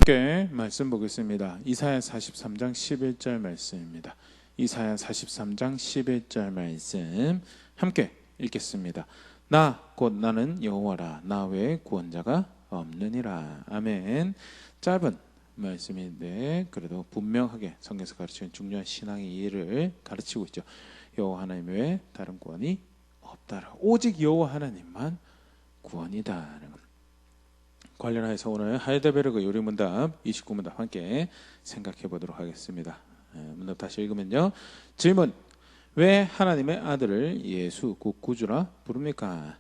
함께 말씀 보겠습니다. 이사야 43장 11절 말씀입니다. 이사야 43장 11절 말씀 함께 읽겠습니다. 나 곧 나는 여호와라, 나 외에 구원자가 없느니라. 아멘. 짧은 말씀인데 그래도 분명하게 성경에서 가르치는 중요한 신앙의 이해를 가르치고 있죠. 여호와 하나님 외에 다른 구원이 없다라. 오직 여호와 하나님만 구원이다. 관련해서 오늘 하이델베르그 요리문답 29문답 함께 생각해 보도록 하겠습니다. 문답 다시 읽으면요. 질문: 왜 하나님의 아들을 예수 곧 구주라 부릅니까?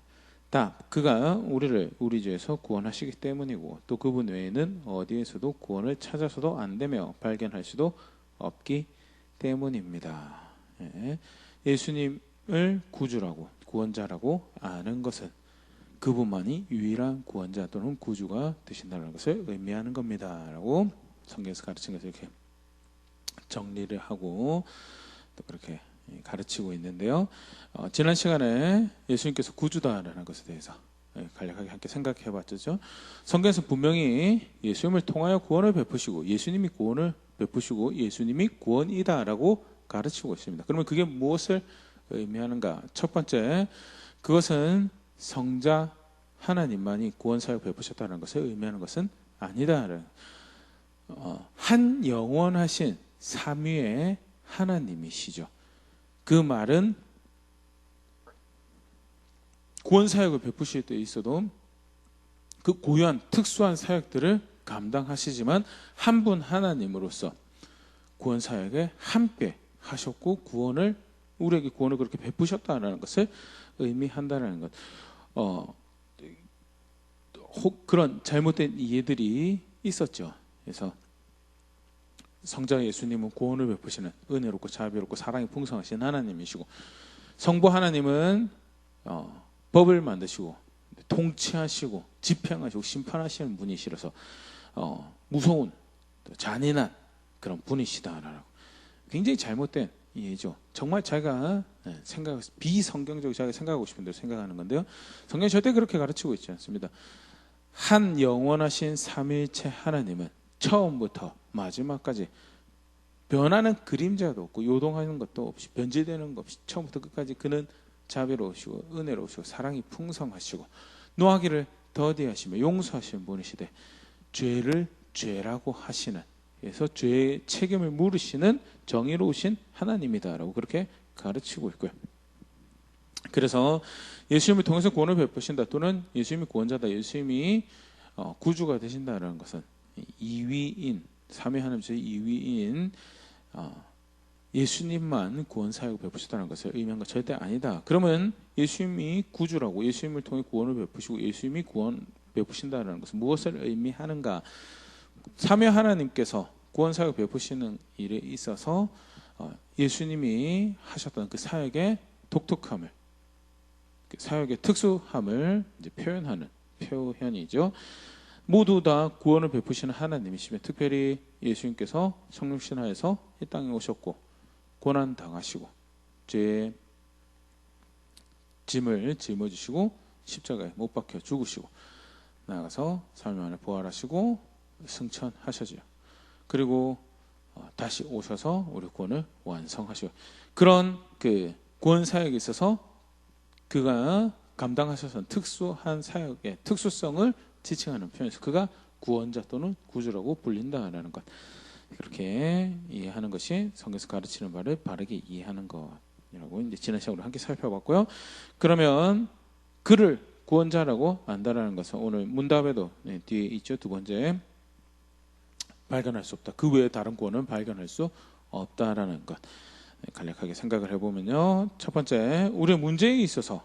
답: 그가 우리를 우리 죄에서 구원하시기 때문이고 또 그분 외에는 어디에서도 구원을 찾아서도 안 되며 발견할 수도 없기 때문입니다. 예수님을 구주라고 구원자라고 아는 것은 그분만이 유일한 구원자 또는 구주가 되신다는 것을 의미하는 겁니다 라고 성경에서 가르친 것을 이렇게 정리를 하고 또 그렇게 가르치고 있는데요. 지난 시간에 예수님께서 구주다라는 것에 대해서 간략하게 함께 생각해 봤죠. 성경에서 분명히 예수님을 통하여 구원을 베푸시고 예수님이 구원을 베푸시고 예수님이 구원이다라고 가르치고 있습니다. 그러면 그게 무엇을 의미하는가? 첫 번째, 그것은 성자 하나님만이 구원사역 베푸셨다는 것을 의미하는 것은 아니다. 한 영원하신 삼위의 하나님이시죠. 그 말은 구원사역을 베푸실 때 있어도 그 고유한 특수한 사역들을 감당하시지만 한 분 하나님으로서 구원사역에 함께 하셨고 우리에게 구원을 그렇게 베푸셨다는 것을 의미한다는 것. 그런 잘못된 이해들이 있었죠. 그래서 성자 예수님은 구원을 베푸시는 은혜롭고 자비롭고 사랑이 풍성하신 하나님이시고 성부 하나님은 법을 만드시고 통치하시고 집행하시고 심판하시는 분이시라서 무서운 잔인한 그런 분이시다라고 굉장히 잘못된 이해죠. 정말 자기가 비성경적으로 자기가 생각하고 싶은 대로 생각하는 건데요. 성경이 절대 그렇게 가르치고 있지 않습니다. 한 영원하신 삼위일체 하나님은 처음부터 마지막까지 변하는 그림자도 없고 요동하는 것도 없이 변질되는 것 없이 처음부터 끝까지 그는 자비로우시고 은혜로우시고 사랑이 풍성하시고 노하기를 더디하시며 용서하시는 분이시되 죄를 죄라고 하시는, 그래서 죄의 책임을 물으시는 정의로우신 하나님이다라고 그렇게 가르치고 있고요. 그래서 예수님을 통해서 구원을 베푸신다 또는 예수님이 구원자다, 예수님이 구주가 되신다는 것은 이위인, 삼위 하나님의 이위인 예수님만 구원사역을 베푸셨다는 것을 의미한 것 절대 아니다. 그러면 예수님이 구주라고 예수님을 통해 구원을 베푸시고 예수님이 구원 베푸신다는 것은 무엇을 의미하는가? 삼위 하나님께서 구원사역을 베푸시는 일에 있어서 예수님이 하셨던 그 사역의 독특함을, 그 사역의 특수함을 이제 표현하는 표현이죠. 모두 다 구원을 베푸시는 하나님이시며 특별히 예수님께서 성령 신하에서 이 땅에 오셨고 고난 당하시고 죄의 짐을 짊어지시고 십자가에 못 박혀 죽으시고 나아가서 3일 만에 부활하시고 승천하셔지요. 그리고 다시 오셔서 우리 구원을 완성하시고 그런 그 구원 사역에 있어서 그가 감당하셔서 특수한 사역의 특수성을 지칭하는 표현에서 그가 구원자 또는 구주라고 불린다라는 것, 그렇게 이해하는 것이 성경에서 가르치는 바를 바르게 이해하는 것이라고 이제 지난 시간으로 함께 살펴봤고요. 그러면 그를 구원자라고 안다라는 것은 오늘 문답에도 뒤에 있죠. 두 번째, 발견할 수 없다. 그 외에 다른 구원은 발견할 수 없다라는 것 간략하게 생각을 해보면요. 첫 번째, 우리의 문제에 있어서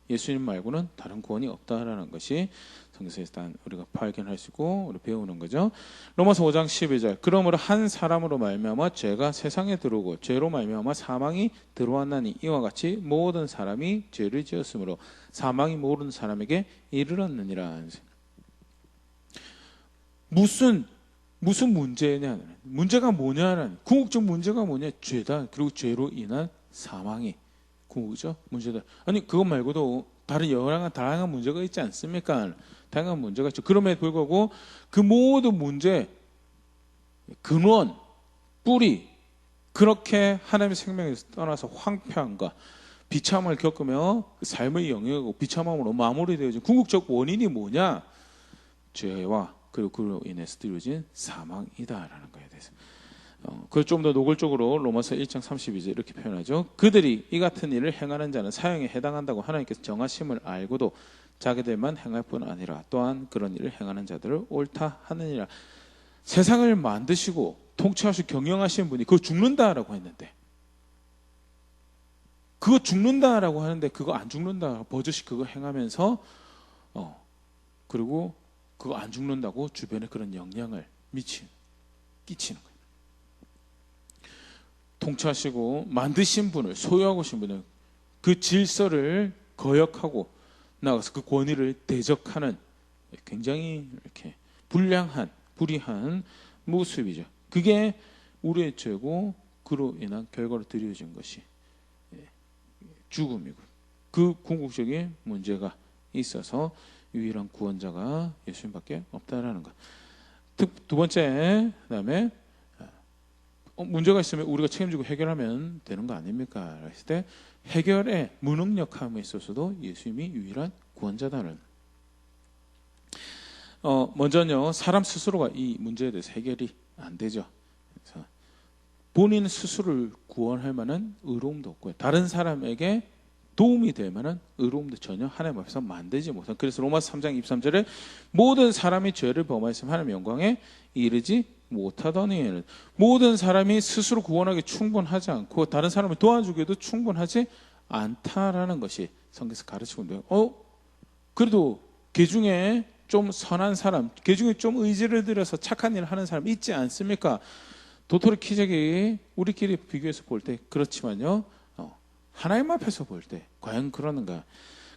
예수님 말고는 다른 구원이 없다라는 것이 성경에서 일단 우리가 발견할 수 있고 우리 배우는 거죠. 로마서 5장 12절 그러므로 한 사람으로 말미암아 죄가 세상에 들어오고 죄로 말미암아 사망이 들어왔나니 이와 같이 모든 사람이 죄를 지었으므로 사망이 모든 사람에게 이르렀느니라. 무슨 문제냐? 문제가 뭐냐는 궁극적 문제가 뭐냐? 죄다. 그리고 죄로 인한 사망이 궁극이죠. 문제다. 아니 그것 말고도 다른 다양한 문제가 있지 않습니까? 다양한 문제가 있죠. 그럼에도 불구하고 그 모든 문제 근원, 뿌리, 그렇게 하나님의 생명에서 떠나서 황폐함과 비참함을 겪으며 그 삶의 영역이고 비참함으로 마무리되어진 궁극적 원인이 뭐냐? 죄와 그리고 그로 인해서 이루어진 사망이다라는 거에 대해서 그걸 좀 더 노골적으로 로마서 1장 32절 이렇게 표현하죠. 그들이 이 같은 일을 행하는 자는 사형에 해당한다고 하나님께서 정하심을 알고도 자기들만 행할 뿐 아니라 또한 그런 일을 행하는 자들을 옳다 하느니라. 세상을 만드시고 통치하시고 경영하시는 분이 그거 죽는다라고 했는데, 그거 죽는다라고 하는데 그거 안 죽는다, 버젓이 그거 행하면서 그리고 그거 안 죽는다고 주변에 그런 영향을 끼치는 거예요. 통치하시고 만드신 분을, 소유하고 계신 분을 그 질서를 거역하고 나가서 그 권위를 대적하는 굉장히 이렇게 불이한 모습이죠. 그게 우리의 죄고 그로 인한 결과로 드려진 것이 죽음이고, 그 궁극적인 문제가 있어서 유일한 구원자가 예수님밖에 없다라는 것. 두 번째, 그다음에 문제가 있으면 우리가 책임지고 해결하면 되는 거 아닙니까? 했을 때 해결의 무능력함에 있어서도 예수님이 유일한 구원자다는. 먼저는요, 사람 스스로가 이 문제에 대해서 해결이 안 되죠. 그래서 본인 스스로를 구원할 만한 의로움도 없고요, 다른 사람에게 도움이 될 만한 의로움도 전혀 하나님 앞에서 만들지 못한. 그래서 로마서 3장 23절에 모든 사람이 죄를 범하였으면 하나님의 영광에 이르지 못하더니, 모든 사람이 스스로 구원하기 충분하지 않고 다른 사람을 도와주기도 충분하지 않다라는 것이 성경에서 가르치고 있는데요. 그래도 그 중에 좀 선한 사람, 그 중에 좀 의지를 들여서 착한 일을 하는 사람 있지 않습니까? 도토리 키재기 우리끼리 비교해서 볼 때 그렇지만요, 하나님 앞에서 볼 때 과연 그러는가?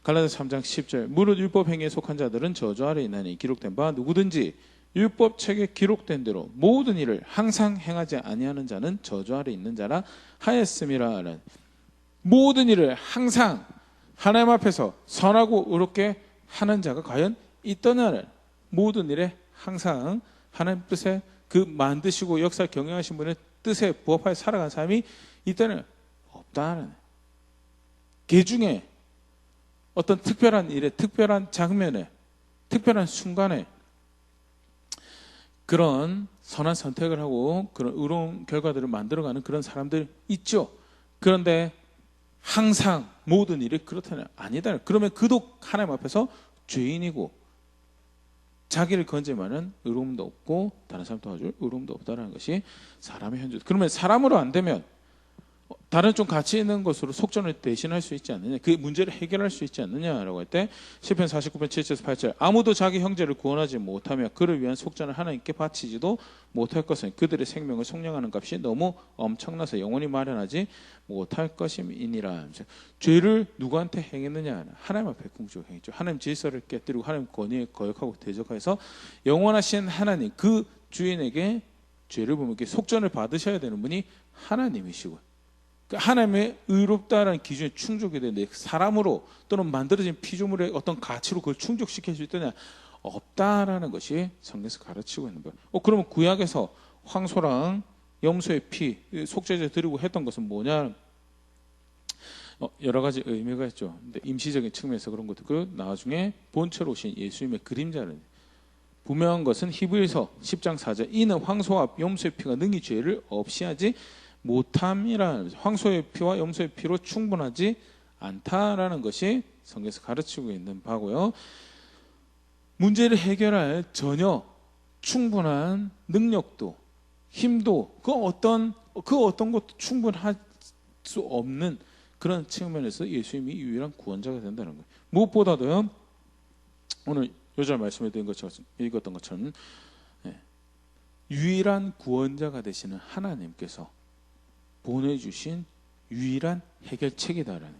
갈라디아서 3장 10절, 무릇 율법 행위에 속한 자들은 저주 아래 있나니 기록된 바 누구든지 율법책에 기록된 대로 모든 일을 항상 행하지 아니하는 자는 저주 아래 있는 자라 하였음이라. 모든 일을 항상 하나님 앞에서 선하고 의롭게 하는 자가 과연 있더냐는, 모든 일에 항상 하나님 뜻에 그 만드시고 역사를 경영하신 분의 뜻에 부합하여 살아간 사람이 있다는, 없다는. 그 중에 어떤 특별한 일에, 특별한 장면에, 특별한 순간에 그런 선한 선택을 하고 그런 의로운 결과들을 만들어가는 그런 사람들 있죠. 그런데 항상 모든 일이 그렇다는 아니다. 그러면 그도 하나님 앞에서 죄인이고 자기를 건지만은 의로움도 없고 다른 사람 도와줄 의로움도 없다는 것이 사람의 현재. 그러면 사람으로 안 되면 다른 좀 가치 있는 것으로 속전을 대신할 수 있지 않느냐, 그 문제를 해결할 수 있지 않느냐라고 할 때 시편 49편 7절에서 8절, 아무도 자기 형제를 구원하지 못하며 그를 위한 속전을 하나님께 바치지도 못할 것은 그들의 생명을 속량하는 값이 너무 엄청나서 영원히 마련하지 못할 것임이니라. 죄를 누구한테 행했느냐? 하나님 앞에 궁극적으로 행했죠. 하나님 질서를 깨뜨리고 하나님 권위에 거역하고 대적해서 영원하신 하나님, 그 주인에게 죄를 보면 속전을 받으셔야 되는 분이 하나님이시고, 하나님의 의롭다라는 기준에 충족이 되는데 사람으로 또는 만들어진 피조물의 어떤 가치로 그걸 충족시킬 수 있느냐? 없다라는 것이 성경에서 가르치고 있는 거예요. 그러면 구약에서 황소랑 염소의 피 속죄제 드리고 했던 것은 뭐냐? 여러 가지 의미가 있죠. 근데 임시적인 측면에서 그런 것도 그 나중에 본체로 오신 예수님의 그림자는, 분명한 것은 히브리서 10장 4절, 이는 황소와 염소의 피가 능히 죄를 없이 하지 못함이라는, 황소의 피와 염소의 피로 충분하지 않다라는 것이 성경에서 가르치고 있는 바고요. 문제를 해결할 전혀 충분한 능력도 힘도 그 어떤 것도 충분할 수 없는 그런 측면에서 예수님이 유일한 구원자가 된다는 거예요. 무엇보다도요, 오늘 요절 말씀에 드린 것처럼 읽었던 것처럼 유일한 구원자가 되시는 하나님께서 보내주신 유일한 해결책이다라는.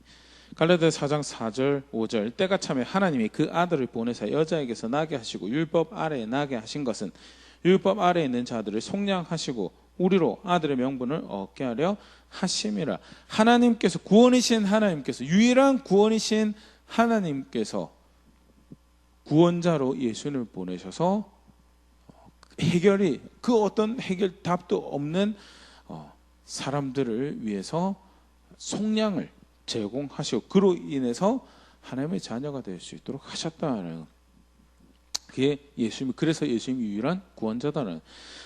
갈라디아서 4장 4절 5절, 때가 차면 하나님이 그 아들을 보내사 여자에게서 나게 하시고 율법 아래에 나게 하신 것은 율법 아래에 있는 자들을 속량하시고 우리로 아들의 명분을 얻게 하려 하심이라. 하나님께서, 구원이신 하나님께서, 유일한 구원이신 하나님께서 구원자로 예수님을 보내셔서 해결이 그 어떤 해결 답도 없는 사람들을 위해서 속량을 제공하시고 그로 인해서 하나님의 자녀가 될 수 있도록 하셨다는 그게 예수님, 그래서 예수님이 유일한 구원자다는.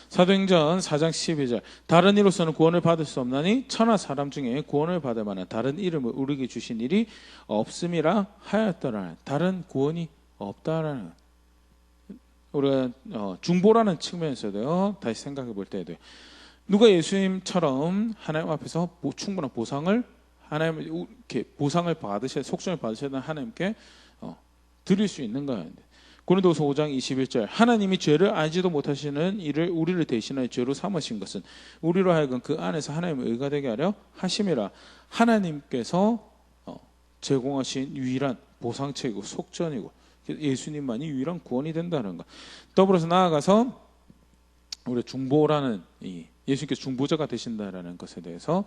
사도행전 4장 12절 다른 이로서는 구원을 받을 수 없나니 천하 사람 중에 구원을 받을 만한 다른 이름을 우리에게 주신 일이 없음이라 하였더라. 다른 구원이 없다라는. 우리가 중보라는 측면에서도요 다시 생각해 볼 때에도 누가 예수님처럼 하나님 앞에서 충분한 보상을 하나님 이렇게 보상을 받으셔야 속성을 받으셔야 되는 하나님께 드릴 수 있는 거예요. 고린도서 5장 21절 하나님이 죄를 알지도 못하시는 이를 우리를 대신하여 죄로 삼으신 것은 우리로 하여금 그 안에서 하나님의 의가 되게 하려 하심이라. 하나님께서 제공하신 유일한 보상책이고 속전이고 예수님만이 유일한 구원이 된다는 것. 더불어서 나아가서 우리 중보라는 예수님께서 중보자가 되신다라는 것에 대해서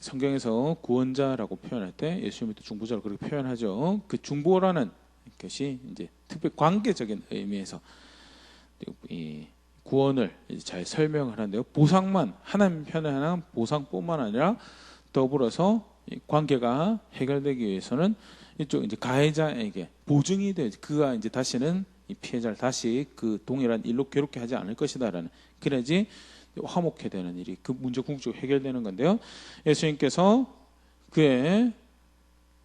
성경에서 구원자라고 표현할 때 예수님이 또 중보자로 그렇게 표현하죠. 그 중보라는 것이 이제 특別관계적인 의미에서 이 구원을 잘 설명을 하는데요. 보상만 하나님 편에 하나 보상뿐만 아니라 더불어서 관계가 해결되기 위해서는 이쪽 이제 가해자에게 보증이 돼 그가 이제 다시는 이 피해자를 다시 그 동일한 일로 괴롭게 하지 않을 것이다라는 그래야지 화목해 되는 일이 그 문제 궁극적으로 해결되는 건데요. 예수님께서 그의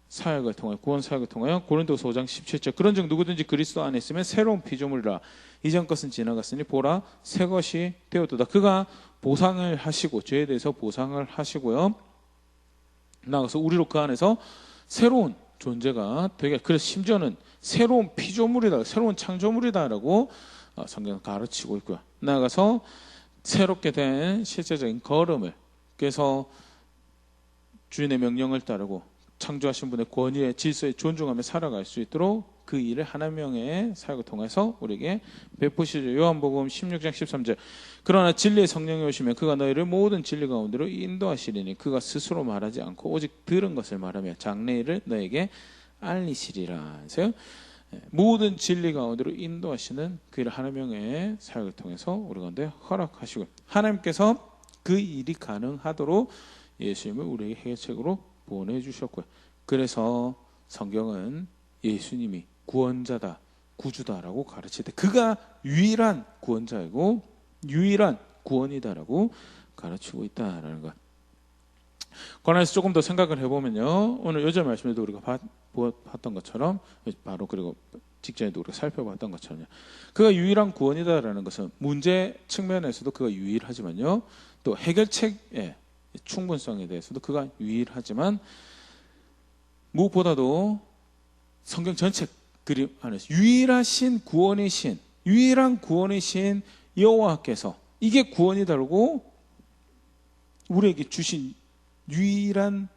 사역을 통하여 구원 사역을 통하여 고린도서 5장 17절 그런즉 누구든지 그리스도 안에 있으면 새로운 피조물이라 이전 것은 지나갔으니 보라 새 것이 되었도다. 그가 보상을 하시고 죄에 대해서 보상을 하시고요. 나가서 우리로 그 안에서 새로운 존재가 되게 그래서 심지어는 새로운 피조물이다 새로운 창조물이다라고 성경은 가르치고 있고요. 나가서 새롭게 된 실제적인 걸음을 그래서 주인의 명령을 따르고 창조하신 분의 권위에 질서에 존중하며 살아갈 수 있도록 그 일을 하나님의 사역을 통해서 우리에게 베푸시죠. 요한복음 16장 13절 그러나 진리의 성령이 오시면 그가 너희를 모든 진리 가운데로 인도하시리니 그가 스스로 말하지 않고 오직 들은 것을 말하며 장래일을 너에게 알리시리라. 그래서 모든 진리 가운데로 인도하시는 그 일을 하나님의 사역을 통해서 우리 가운데 허락하시고 하나님께서 그 일이 가능하도록 예수님을 우리에게 해결책으로 보내주셨고요. 그래서 성경은 예수님이 구원자다, 구주다라고 가르칠 때 그가 유일한 구원자이고 유일한 구원이다라고 가르치고 있다라는 것. 관련해서 조금 더 생각을 해보면요. 오늘 요절 말씀에도 우리가 봤던 것처럼 바로 그리고 직전에도 우리가 살펴봤던 것처럼 그가 유일한 구원이다라는 것은 문제 측면에서도 그가 유일하지만요. 또 해결책의 충분성에 대해서도 그가 유일하지만 무엇보다도 성경 전체 그림 안에서 유일하신 구원이신 유일한 구원이신 여호와께서 이게 구원이다라고 우리에게 주신 유일한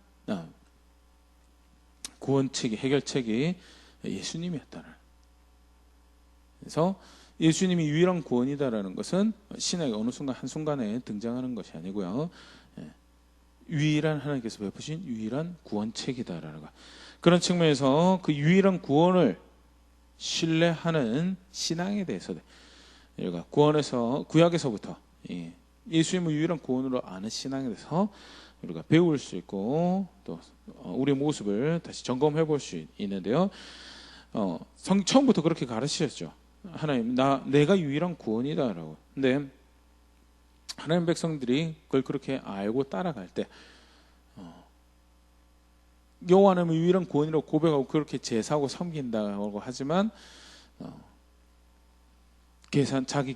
구원책이 해결책이 예수님이었다는. 그래서 예수님이 유일한 구원이다라는 것은 신약의 어느 순간 한순간에 등장하는 것이 아니고요. 유일한 하나님께서 베푸신 유일한 구원책이다라는 것. 그런 측면에서 그 유일한 구원을 신뢰하는 신앙에 대해서도 우리가 구원에서 구약에서부터 예수님을 유일한 구원으로 아는 신앙에 대해서 우리가 배울 수 있고 또 우리의 모습을 다시 점검해 볼 수 있는데요. 처음부터 그렇게 가르치셨죠. 하나님, 내가 유일한 구원이다라고. 근데 하나님 백성들이 그걸 그렇게 알고 따라갈 때 여호와 하나님은 유일한 구원이라고 고백하고 그렇게 제사하고 섬긴다고 하지만 자기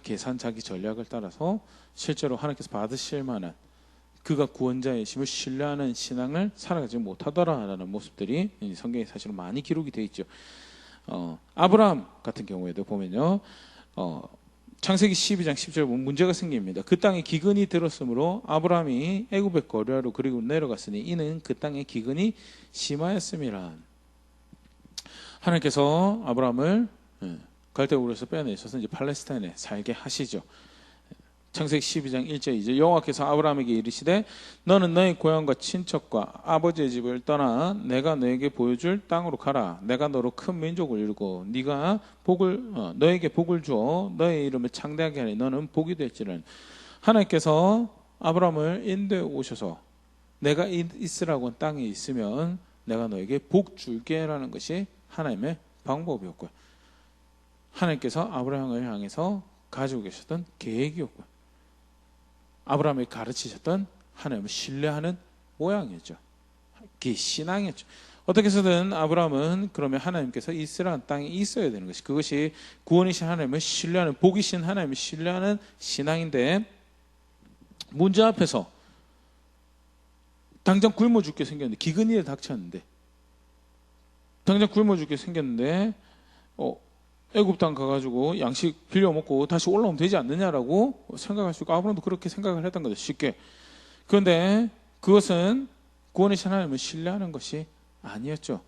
전략을 따라서 실제로 하나님께서 받으실 만한 그가 구원자이심을 신뢰하는 신앙을 살아가지 못하더라라는 모습들이 성경에 사실은 많이 기록이 되어 있죠. 아브라함 같은 경우에도 보면요. 창세기 12장 10절 보면 문제가 생깁니다. 그 땅에 기근이 들었으므로 아브라함이 애굽의 거류하러 그리고 내려갔으니 이는 그 땅에 기근이 심하였음이라. 하나님께서 아브라함을 갈대우르에서 빼내셔서 이제 팔레스타인에 살게 하시죠. 창세기 12장 1절 2절 여호와께서 아브라함에게 이르시되 너는 너희 고향과 친척과 아버지의 집을 떠나 내가 너에게 보여줄 땅으로 가라. 내가 너로 큰 민족을 이루고 네가 너에게 복을 주어 너의 이름을 창대하게 하니 너는 복이 될지는. 하나님께서 아브라함을 인도에 오셔서 내가 있으라고 한 땅에 있으면 내가 너에게 복 줄게라는 것이 하나님의 방법이었고요. 하나님께서 아브라함을 향해서 가지고 계셨던 계획이었고요. 아브라함이 가르치셨던 하나님을 신뢰하는 모양이었죠. 그게 신앙이었죠. 어떻게 해서든 아브라함은 그러면 하나님께서 있으라는 땅에 있어야 되는 것이, 그것이 구원이신 하나님을 신뢰하는, 복이신 하나님을 신뢰하는 신앙인데, 문제 앞에서 당장 굶어 죽게 생겼는데, 기근이 닥쳤는데, 당장 굶어 죽게 생겼는데 애굽 땅 가가지고 양식 빌려 먹고 다시 올라오면 되지 않느냐라고 생각할 수 있고, 아브라함도 그렇게 생각을 했던 거죠, 쉽게. 그런데 그것은 구원이신 하나님을 신뢰하는 것이 아니었죠.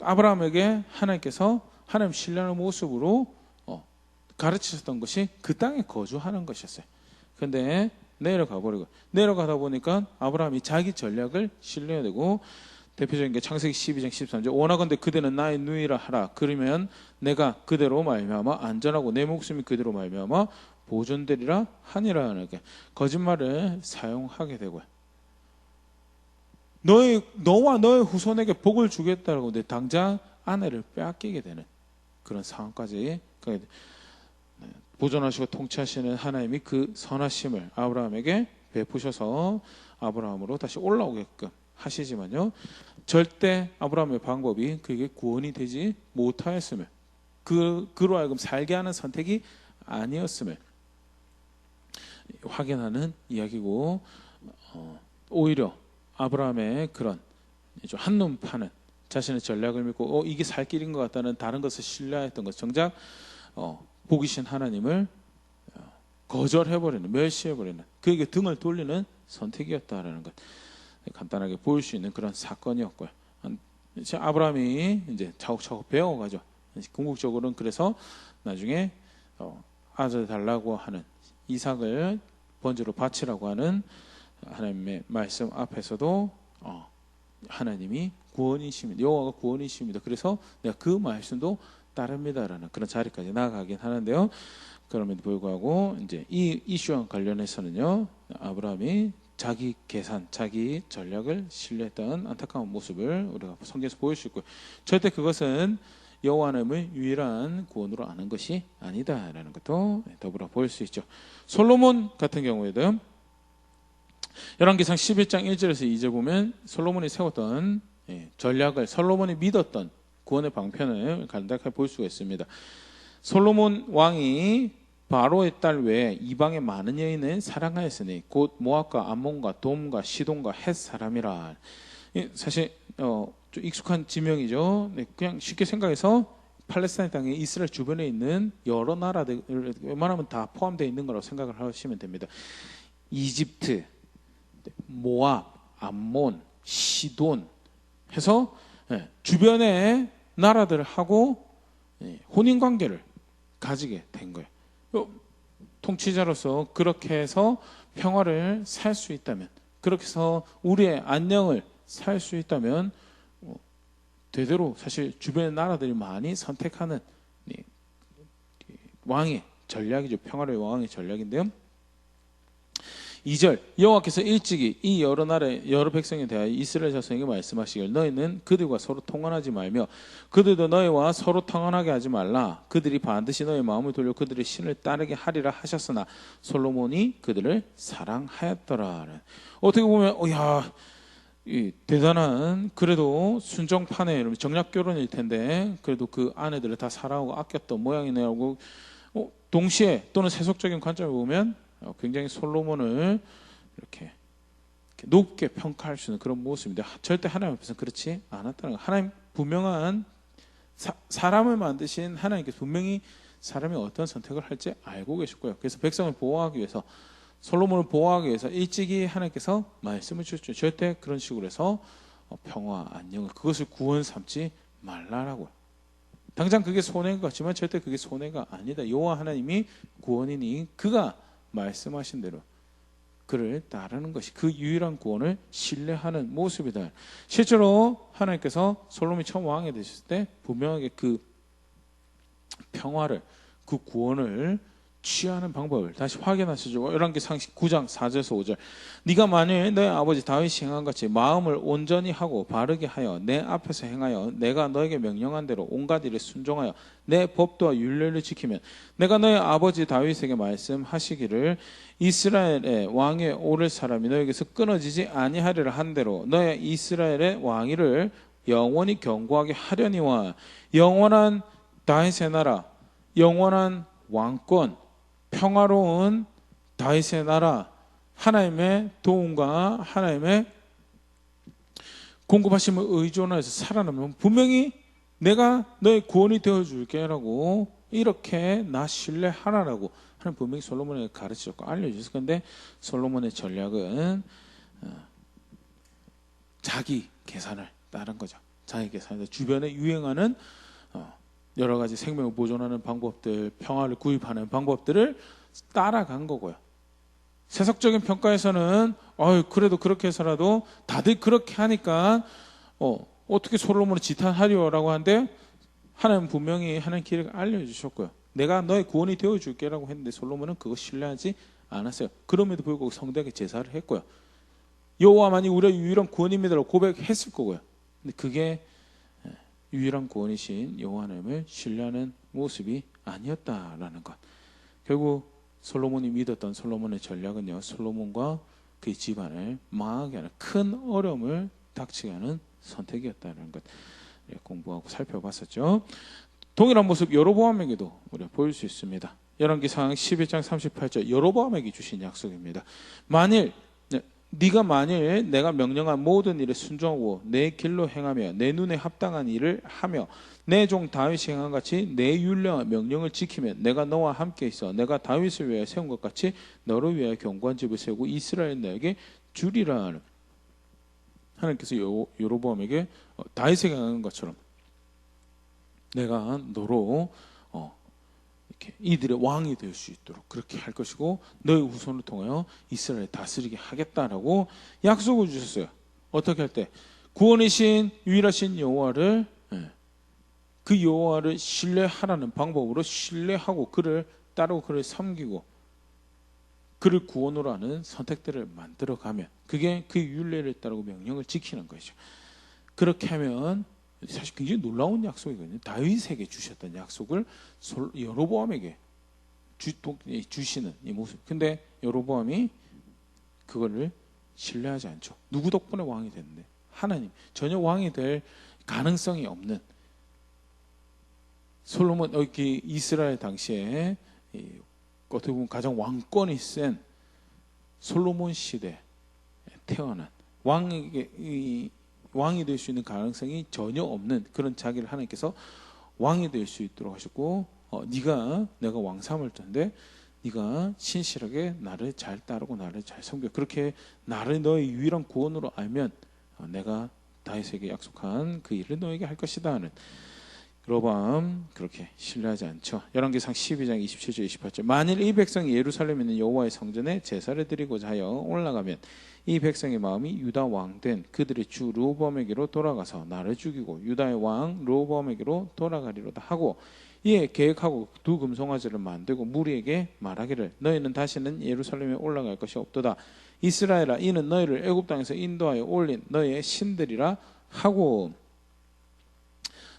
아브라함에게 하나님께서 하나님 신뢰하는 모습으로 가르치셨던 것이 그 땅에 거주하는 것이었어요. 그런데 내려가다 보니까 아브라함이 자기 전략을 신뢰해야 되고, 대표적인 게 창세기 12장 13절 원하건대 그대는 나의 누이라 하라. 그러면 내가 그대로 말미암아 안전하고 내 목숨이 그대로 말미암아 보존되리라 하니라 하는 게 거짓말을 사용하게 되고요. 너와 너의 후손에게 복을 주겠다라고 근데 당장 아내를 빼앗기게 되는 그런 상황까지 보존하시고 통치하시는 하나님이 그 선하심을 아브라함에게 베푸셔서 아브라함으로 다시 올라오게끔 하시지만요, 절대 아브라함의 방법이 그에게 구원이 되지 못하였음을, 그로 하여금 살게 하는 선택이 아니었음을 확인하는 이야기고, 오히려 아브라함의 그런 한눈 파는 자신의 전략을 믿고 이게 살 길인 것 같다는 다른 것을 신뢰했던 것, 정작 복이신 하나님을 거절해버리는, 멸시해버리는, 그에게 등을 돌리는 선택이었다라는 것, 간단하게 보일 수 있는 그런 사건이었고요. 아브라함이 이제 차곡차곡 배워가죠. 궁극적으로는 그래서 나중에 아들 달라고 하는 이삭을 번제로 바치라고 하는 하나님의 말씀 앞에서도 하나님이 구원이십니다. 여호와가 구원이십니다. 그래서 내가 그 말씀도 따릅니다라는 그런 자리까지 나아가긴 하는데요. 그럼에도 불구하고 이제 이 이슈와 관련해서는요, 아브라함이 자기 계산, 자기 전략을 신뢰했던 안타까운 모습을 우리가 성경에서 보일 수 있고요. 절대 그것은 여호와 하나님을 유일한 구원으로 아는 것이 아니다라는 것도 더불어 보일 수 있죠. 솔로몬 같은 경우에도 열왕기상 11장 1절에서 2절 보면 솔로몬이 세웠던 전략을, 솔로몬이 믿었던 구원의 방편을 간단하게 볼 수가 있습니다. 솔로몬 왕이 바로의 딸 외에 이방의 많은 여인을 사랑하였으니 곧 모압과 암몬과 돔과 시돈과 헷 사람이라. 사실 좀 익숙한 지명이죠. 그냥 쉽게 생각해서 팔레스타인 땅에 이스라엘 주변에 있는 여러 나라들 웬만하면 다 포함되어 있는 거라고 생각을 하시면 됩니다. 이집트, 모압, 암몬, 시돈 해서 주변의 나라들하고 혼인관계를 가지게 된 거예요. 통치자로서 그렇게 해서 평화를 살 수 있다면, 그렇게 해서 우리의 안녕을 살 수 있다면 되도록 사실 주변의 나라들이 많이 선택하는 왕의 전략이죠. 평화의 왕의 전략인데요. 2절 여호와께서 일찍이 이 여러 나라의 여러 백성에 대하여 이스라엘 자손에게 말씀하시길 너희는 그들과 서로 통한하지 말며 그들도 너희와 서로 통한하게 하지 말라. 그들이 반드시 너희 마음을 돌려 그들의 신을 따르게 하리라 하셨으나 솔로몬이 그들을 사랑하였더라. 어떻게 보면 이 대단한, 그래도 순정파네, 정략 결혼일 텐데 그래도 그 아내들을 다 사랑하고 아꼈던 모양이네라고 동시에 또는 세속적인 관점을 보면 굉장히 솔로몬을 이렇게 높게 평가할 수 있는 그런 모습인데, 절대 하나님 앞에서는 그렇지 않았다는 거. 하나님 분명한 사람을 만드신 하나님께서 분명히 사람이 어떤 선택을 할지 알고 계셨고요. 그래서 백성을 보호하기 위해서, 솔로몬을 보호하기 위해서 일찍이 하나님께서 말씀을 주셨죠. 절대 그런 식으로 해서 평화, 안녕을, 그것을 구원 삼지 말라라고요. 당장 그게 손해인 것 같지만 절대 그게 손해가 아니다. 여호와 하나님이 구원이니 그가 말씀하신 대로 그를 따르는 것이 그 유일한 구원을 신뢰하는 모습이다. 실제로 하나님께서 솔로몬이 처음 왕이 되셨을 때 분명하게 그 평화를, 그 구원을 취하는 방법을 다시 확인하시죠. 열왕기상 9장 4절에서 5절. 네가 만일 너의 아버지 다윗이 행한 같이 마음을 온전히 하고 바르게 하여 내 앞에서 행하여 내가 너에게 명령한 대로 온갖 일에 순종하여 내 법도와 율례를 지키면 내가 너의 아버지 다윗에게 말씀하시기를 이스라엘의 왕에 오를 사람이 너에게서 끊어지지 아니하리라 한 대로 너의 이스라엘의 왕위를 영원히 견고하게 하려니와 영원한 다윗의 나라, 영원한 왕권, 평화로운 다윗의 나라, 하나님의 도움과 하나님의 공급하심을 의존해서 살아남으면 분명히 내가 너의 구원이 되어줄게 라고 이렇게 나 신뢰하라라고 하나님 분명히 솔로몬에게 가르치셨고 알려주셨을 건데 솔로몬의 전략은 자기 계산을 따른 거죠. 자기 계산을 주변에 유행하는 여러 가지 생명을 보존하는 방법들, 평화를 구입하는 방법들을 따라간 거고요. 세속적인 평가에서는 그래도 그렇게 해서라도 다들 그렇게 하니까 어떻게 솔로몬을 지탄하리오라고 하는데 하나님 분명히 하나님 길을 알려주셨고요. 내가 너의 구원이 되어줄게 라고 했는데 솔로몬은 그거 신뢰하지 않았어요. 그럼에도 불구하고 성대하게 제사를 했고요. 여호와만이 우리의 유일한 구원입니다라고 고백했을 거고요. 근데 그게 유일한 구원이신 여호와 하나님을 신뢰하는 모습이 아니었다라는 것. 결국 솔로몬이 믿었던 솔로몬의 전략은요, 솔로몬과 그의 집안을 망하게 하는 큰 어려움을 닥치게 하는 선택이었다는 것. 공부하고 살펴봤었죠. 동일한 모습 여로보암에게도 우리가 보일 수 있습니다. 열왕기상 11장 38절 여로보암에게 주신 약속입니다. 네가 만일 내가 명령한 모든 일에 순종하고 내 길로 행하며 내 눈에 합당한 일을 하며 내 종 다윗이 행한 같이 내 율례와 명령을 지키면 내가 너와 함께 있어 내가 다윗을 위하여 세운 것 같이 너를 위하여 견고한 집을 세우고 이스라엘 너에게 주리라. 하나님께서 여로보암에게 다윗에게 행한 것처럼 내가 너로 이렇게 이들의 왕이 될 수 있도록 그렇게 할 것이고 너의 후손을 통하여 이스라엘을 다스리게 하겠다라고 약속을 주셨어요. 어떻게 할 때? 구원이신 유일하신 여호와를 그 여호와를 신뢰하라는 방법으로 신뢰하고 그를 따르고 그를 섬기고 그를 구원으로 하는 선택들을 만들어가면 그게 그 율례를 따르고 명령을 지키는 것이죠. 그렇게 하면 사실 굉장히 놀라운 약속이거든요. 다윗에게 주셨던 약속을 여로보암에게 주시는 이 모습. 근데 여로보암이 그거를 신뢰하지 않죠. 누구 덕분에 왕이 됐는데? 하나님. 전혀 왕이 될 가능성이 없는 솔로몬, 이스라엘 당시에 어떻게 보면 가장 왕권이 센 솔로몬 시대에 태어난 왕이 될 수 있는 가능성이 전혀 없는 그런 자기를 하나님께서 왕이 될 수 있도록 하셨고 내가 왕 삼을 텐데 네가 신실하게 나를 잘 따르고 나를 잘 섬겨 그렇게 나를 너의 유일한 구원으로 알면 내가 다윗에게 약속한 그 일을 너에게 할 것이다 하는 여로보암 그렇게 신뢰하지 않죠. 열왕기상 12장 27절 28절 만일 이 백성이 예루살렘에 있는 여호와의 성전에 제사를 드리고자 하여 올라가면 이 백성의 마음이 유다 왕된 그들의 주 르호보암에게로 돌아가서 나를 죽이고 유다의 왕 르호보암에게로 돌아가리로다 하고 이에 계획하고 두 금송아지를 만들고 무리에게 말하기를 너희는 다시는 예루살렘에 올라갈 것이 없도다. 이스라엘아 이는 너희를 애굽 땅에서 인도하여 올린 너희의 신들이라 하고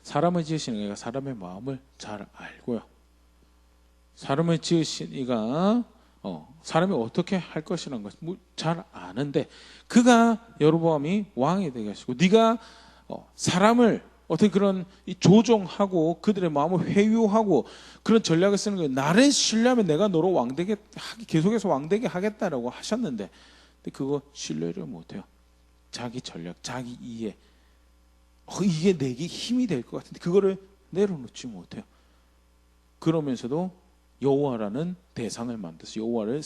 사람을 지으신 이가 사람의 마음을 잘 알고요. 사람을 지으신 이가 사람이 어떻게 할 것이라는 것을 잘 아는데 그가 여로보암이 왕이 되게 하시고 네가 사람을 어떻게 그런 조종하고 그들의 마음을 회유하고 그런 전략을 쓰는 거예요. 나를 신뢰하면 내가 너로 왕되게 계속해서 왕되게 하겠다라고 하셨는데 근데 그거 신뢰를 못해요. 자기 전략, 자기 이해 이게 내게 힘이 될 것 같은데 그거를 내려놓지 못해요. 그러면서도 여호와라는 대상을 만들어서 여호와를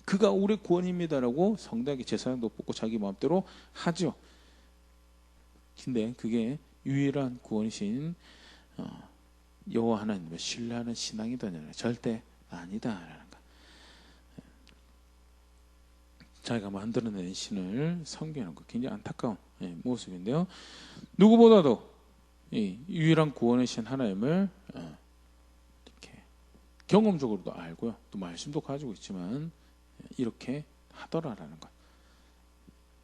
그가 우리 구원입니다라고 성대하게 제사장도 뽑고 자기 마음대로 하죠. 근데 그게 유일한 구원이신 여호와 하나님을 신뢰하는 신앙이다냐? 절대 아니다라는 것. 자기가 만들어낸 신을 섬기는 것, 굉장히 안타까운 모습인데요. 누구보다도 이 유일한 구원의 신 하나님을 이렇게 경험적으로도 알고요, 또 말씀도 가지고 있지만 이렇게 하더라라는 것.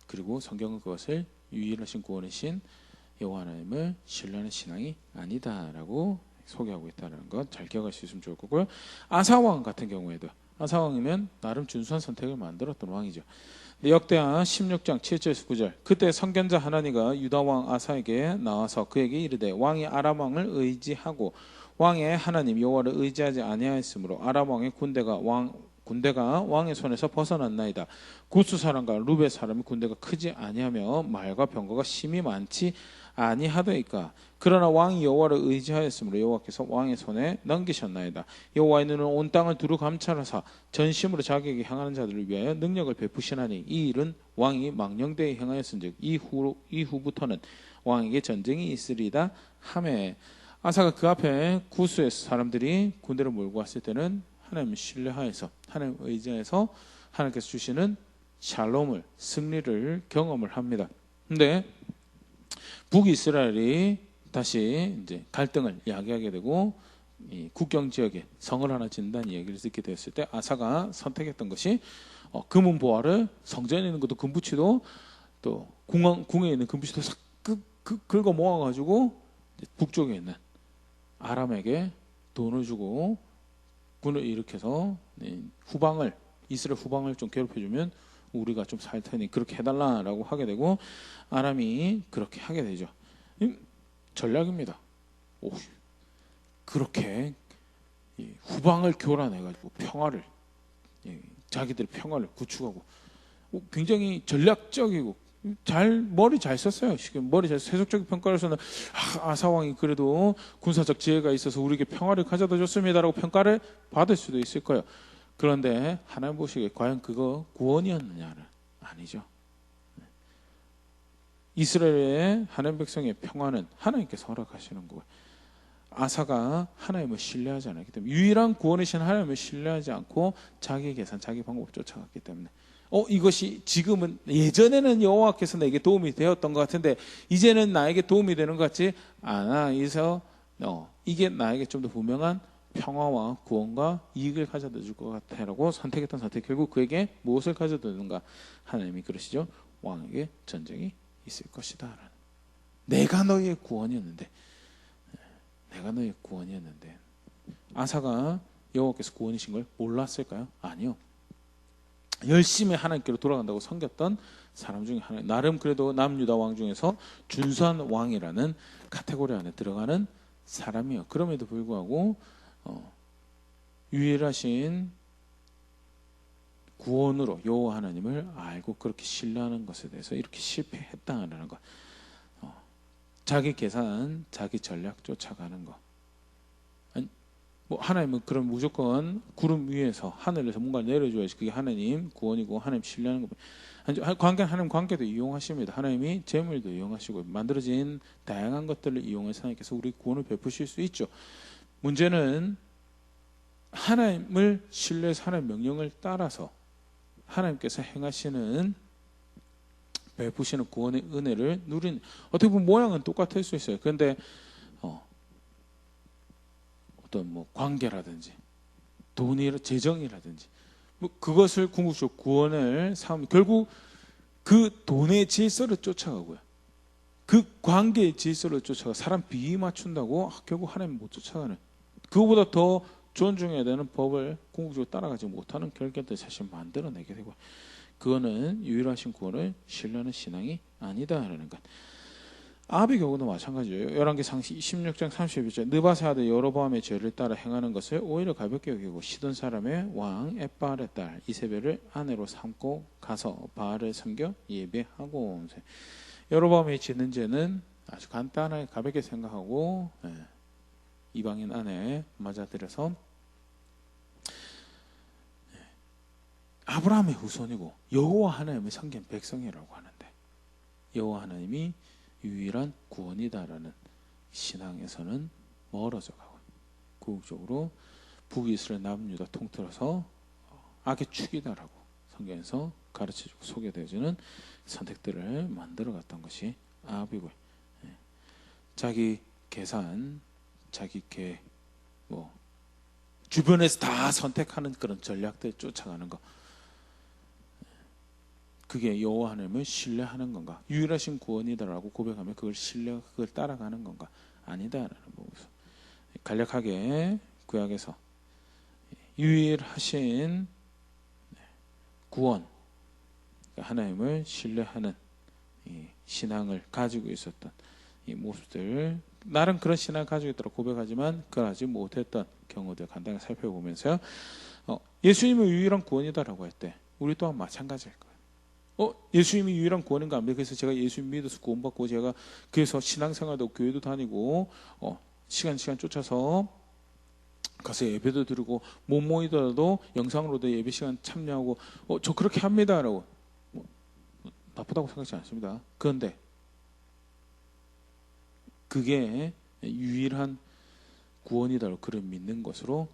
그리고 성경은 그것을 유일하신 구원의 신 여호와 하나님을 신뢰하는 신앙이 아니다라고 소개하고 있다는 것 잘 기억할 수 있으면 좋을 거고요. 아사왕 같은 경우에도 아사왕이면 나름 준수한 선택을 만들었던 왕이죠. 역대하 16장 7절에서 9절, 그때 선견자 하나니가 유다 왕 아사에게 나와서 그에게 이르되 왕이 아람 왕을 의지하고 왕의 하나님 여호와를 의지하지 아니하였으므로 아람 왕의 군대가 왕의 손에서 벗어났나이다. 구스 사람과 루베 사람의 군대가 크지 아니하며 말과 병거가 심히 많지 아니하더이까. 그러나 왕이 여호와를 의지하였으므로 여호와께서 왕의 손에 넘기셨나이다. 여호와의 눈은 온 땅을 두루 감찰하사 전심으로 자기에게 향하는 자들을 위하여 능력을 베푸시나니 이 일은 왕이 망령되이 행하였은즉 이후부터는 왕에게 전쟁이 있으리다 하매. 아사가 그 앞에 구스에서 사람들이 군대를 몰고 왔을 때는 하나님을 신뢰하여서 하나님을 의지해서 하나님께서 주시는 샬롬을, 승리를 경험을 합니다. 근데 북이스라엘이 다시 이제 갈등을 야기하게 되고 이 국경 지역에 성을 하나 짓는다는 얘기를 듣게 되었을 때 아사가 선택했던 것이 금은 보화를 성전에 있는 것도 금붙이도 또 궁에 있는 금붙이도 싹 긁어 모아가지고 북쪽에 있는 아람에게 돈을 주고 군을 일으켜서 이스라엘 후방을 좀 괴롭혀주면 우리가 좀 살 테니 그렇게 해달라라고 하게 되고 아람이 그렇게 하게 되죠. 전략입니다. 그렇게 후방을 교란해가지고 평화를, 자기들의 평화를 구축하고 굉장히 전략적이고 머리 잘 썼어요. 머리 잘 세속적인 평가에서는 아사왕이 그래도 군사적 지혜가 있어서 우리에게 평화를 가져다 줬습니다라고 평가를 받을 수도 있을 거예요. 그런데 하나님 보시기에 과연 그거 구원이었느냐는 아니죠. 이스라엘의 하나님 백성의 평화는 하나님께서 허락하시는 거예요. 아사가 하나님을 신뢰하지 않았기 때문에, 유일한 구원이신 하나님을 신뢰하지 않고 자기 계산, 자기 방법을 쫓아갔기 때문에 이것이 지금은, 예전에는 여호와께서 내게 도움이 되었던 것 같은데 이제는 나에게 도움이 되는 것 같지 않아. 그래서 이게 나에게 좀 더 분명한 평화와 구원과 이익을 가져다 줄 것 같아라고 선택했던 선택, 결국 그에게 무엇을 가져다 주는가? 하나님이 그러시죠. 왕에게 전쟁이 있을 것이다. 내가 너희의 구원이었는데, 아사가 여호와께서 구원이신 걸 몰랐을까요? 아니요. 열심히 하나님께로 돌아간다고 섬겼던 사람 중에 하나, 나름 그래도 남유다 왕 중에서 준수한 왕이라는 카테고리 안에 들어가는 사람이에요. 그럼에도 불구하고 유일하신 구원으로 여호와 하나님을 알고 그렇게 신뢰하는 것에 대해서 이렇게 실패했다는 것, 자기 계산, 자기 전략 쫓아가는 것. 하나님은 그럼 무조건 구름 위에서 하늘에서 뭔가 내려줘야지 그게 하나님 구원이고 하나님 신뢰하는 거. 하나님 관계도 이용하십니다. 하나님이 재물도 이용하시고 만들어진 다양한 것들을 이용해서 하나님께서 우리 구원을 베푸실 수 있죠. 문제는 하나님을 신뢰해서 하나님 명령을 따라서 하나님께서 행하시는 베푸시는 구원의 은혜를 누리는, 어떻게 보면 모양은 똑같을 수 있어요. 그런데 어떤 관계라든지 돈이, 재정이라든지 그것을 궁극적으로 구원을 삼으면 결국 그 돈의 질서를 쫓아가고요, 그 관계의 질서를 쫓아가 사람 비위 맞춘다고 결국 하나님 못 쫓아가는, 그거보다 더 존중해야 되는 법을 궁극적으로 따라가지 못하는 결과들 사실 만들어내게 되고, 그거는 유일하신 구원을 신뢰하는 신앙이 아니다라는 것. 아합의 경우도 마찬가지예요. 열왕기상 16장 31절, 느바세 아들 여로보암의 죄를 따라 행하는 것을 오히려 가볍게 여기고 시돈 사람의 왕 엣바알의 딸 이세벨을 아내로 삼고 가서 바알을 섬겨 예배하고. 여로보암이 짓는 죄는 아주 간단하게 가볍게 생각하고 이방인 아내 맞아들여서 아브라함의 후손이고 여호와 하나님을 섬긴 백성이라고 하는데, 여호와 하나님이 유일한 구원이다라는 신앙에서는 멀어져 가고, 궁극적으로 북이스라엘 남유다 통틀어서 악의 축이다라고 성경에서 가르쳐주고 소개되어주는 선택들을 만들어갔던 것이 아합이고요. 자기 계산, 자기 계획, 뭐 주변에서 다 선택하는 그런 전략들 쫓아가는 거, 그게 여호와 하나님을 신뢰하는 건가? 유일하신 구원이다라고 고백하면 그걸 신뢰, 그걸 따라가는 건가? 아니다라는 부분에서 간략하게 구약에서 유일하신 구원, 하나님을 신뢰하는 이 신앙을 가지고 있었던 이 모습들, 나름 그런 신앙을 가지고 있다고 고백하지만 그걸 하지 못했던 경우들 간단히 살펴보면서요. 예수님이 유일한 구원이다라고 할 때 우리 또한 마찬가지일 거예요. 예수님이 유일한 구원인가 합니다. 그래서 제가 예수님 믿어서 구원받고 제가 그래서 신앙생활도 교회도 다니고 시간 쫓아서 가서 예배도 드리고 못 모이더라도 영상으로도 예배 시간 참여하고 저 그렇게 합니다라고 나쁘다고 생각하지 않습니다. 그런데 그게 유일한 구원이다라고 그를 믿는 것으로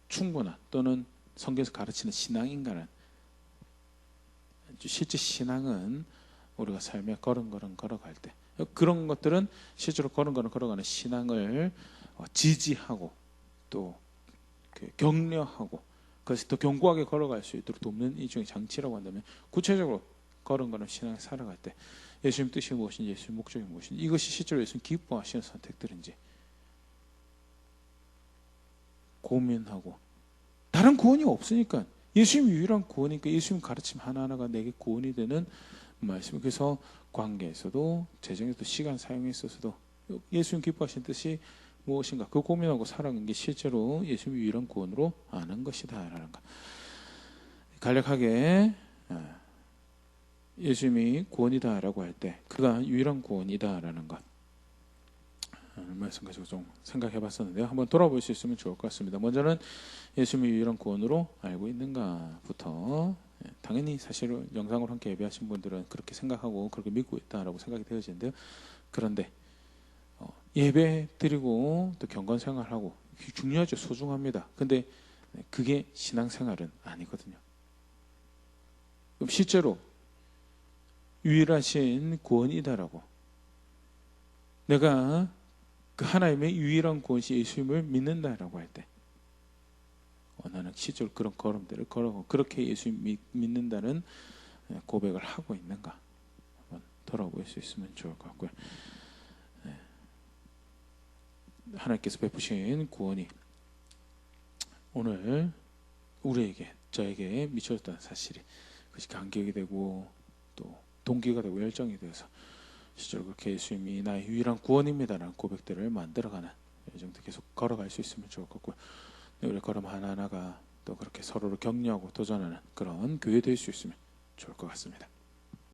충분한 또는 성경에서 가르치는 신앙인가는, 실제 신앙은 우리가 삶에 걸음걸음 걸어갈 때 그런 것들은 실제로 걸음걸음 걸어가는 신앙을 지지하고 또 격려하고 그것이 더 견고하게 걸어갈 수 있도록 돕는 일종의 장치라고 한다면, 구체적으로 걸음걸음 신앙을 살아갈 때 예수님 뜻이 무엇인지, 예수님 목적이 무엇인지, 이것이 실제로 예수님 기뻐하시는 선택들인지 고민하고, 다른 구원이 없으니까 예수님 유일한 구원이니까 예수님 가르침 하나하나가 내게 구원이 되는 말씀. 그래서 관계에서도 재정에서도 시간 사용에 있어서도 예수님 기뻐하시는 뜻이 무엇인가 그 고민하고 살아가는 게 실제로 예수님 유일한 구원으로 아는 것이다 라는 것. 간략하게 예수님이 구원이다라고 할 때 그가 유일한 구원이다라는 것 말씀 가지고 좀 생각해 봤었는데요. 한번 돌아볼 수 있으면 좋을 것 같습니다. 먼저는 예수님이 유일한 구원으로 알고 있는가부터, 당연히 사실 영상으로 함께 예배하신 분들은 그렇게 생각하고 그렇게 믿고 있다라고 생각이 되어지는데요. 그런데 예배 드리고 또 경건 생활하고 중요하죠. 소중합니다. 근데 그게 신앙생활은 아니거든요. 그럼 실제로 유일하신 구원이다라고, 내가 그 하나님의 유일한 구원이 예수님을 믿는다라고 할 때 나는 실제로 그런 걸음들을 걸어가고 그렇게 예수님 믿는다는 고백을 하고 있는가 한번 돌아볼 수 있으면 좋을 것 같고요. 하나님께서 베푸신 구원이 오늘 우리에게, 저에게 미쳐졌다는 사실이, 그것이 간격이 되고 또 동기가 되고 열정이 되어서 실제로 그렇게 예수님이 나의 유일한 구원입니다라는 고백들을 만들어가는 여정도 계속 걸어갈 수 있으면 좋을 것 같고요. 우리 걸음 하나하나가 또 그렇게 서로를 격려하고 도전하는 그런 교회 될 수 있으면 좋을 것 같습니다.